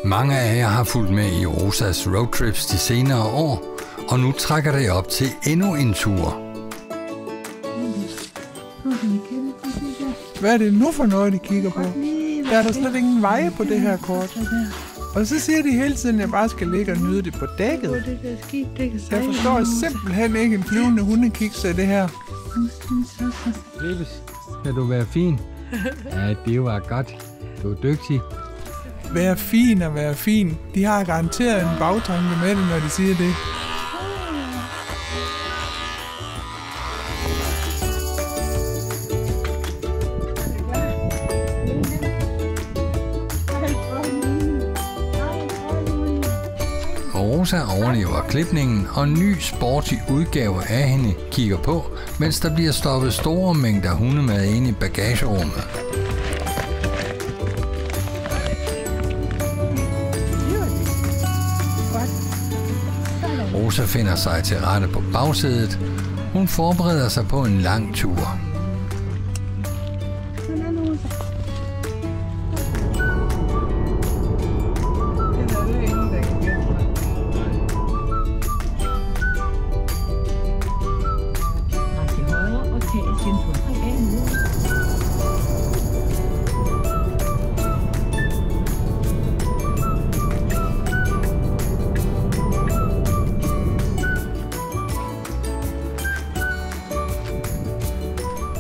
Mange af jer har fulgt med i Rosas roadtrips de senere år, og nu trækker det op til endnu en tur. Hvad er det nu for noget, de kigger på? Der er der slet ingen veje på det her kort. Og så siger de hele tiden, at jeg bare skal ligge og nyde det på dækket. Jeg forstår simpelthen ikke en flyvende hundekiks af det her. Lippes, skal du være fin? Ja, det var godt. Du er dygtig. Være fin og være fin. De har garanteret en bagtanke med det, når de siger det. Rosa overlever klipningen, og en ny sporty udgave af hende kigger på, mens der bliver stoppet store mængder hundemad ind i bagagerummet. Rosa finder sig til rette på bagsædet. Hun forbereder sig på en lang tur.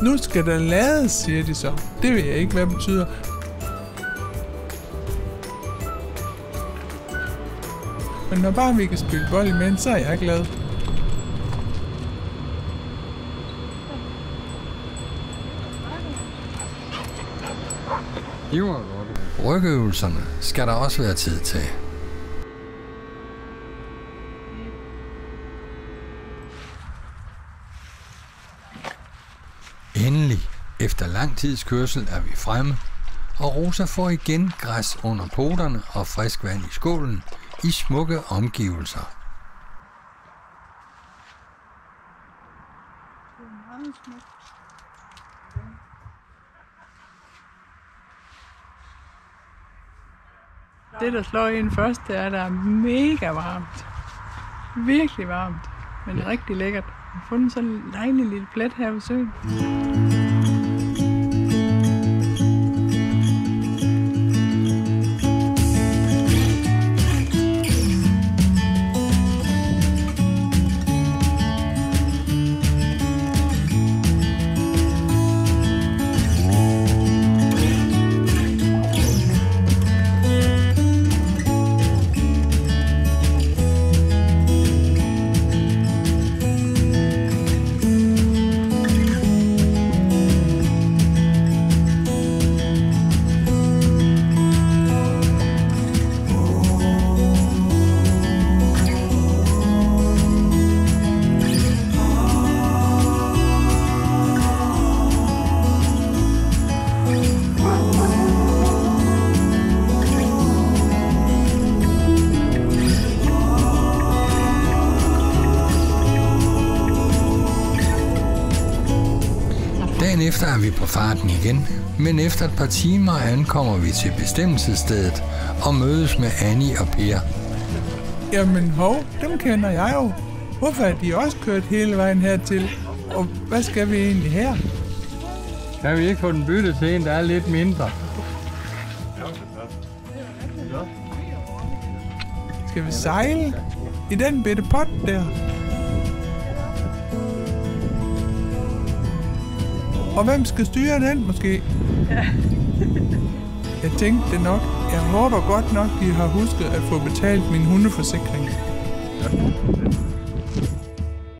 Nu skal der lades, siger de så. Det ved jeg ikke, hvad det betyder. Men når bare vi kan spille bold imens, så er jeg glad. Rygøvelserne skal der også være tid til. Endelig, efter lang tids kørsel, er vi fremme, og Rosa får igen græs under poterne og frisk vand i skålen i smukke omgivelser. Det, der slår ind først, det er, at der er mega varmt. Virkelig varmt, men rigtig lækkert. Jeg har fundet sådan en dejlig lille plet her ved søen. Dagen efter er vi på farten igen, men efter et par timer ankommer vi til bestemmelsesstedet og mødes med Annie og Per. Jamen hov, dem kender jeg jo. Hvorfor er de også kørt hele vejen hertil? Og hvad skal vi egentlig her? Kan vi ikke få den byttet til en, der er lidt mindre? Skal vi sejle i den bitte pot der? Og hvem skal styre den måske? Ja. Jeg tænkte det nok. Jeg håber godt nok, de har husket at få betalt min hundeforsikring. Ja.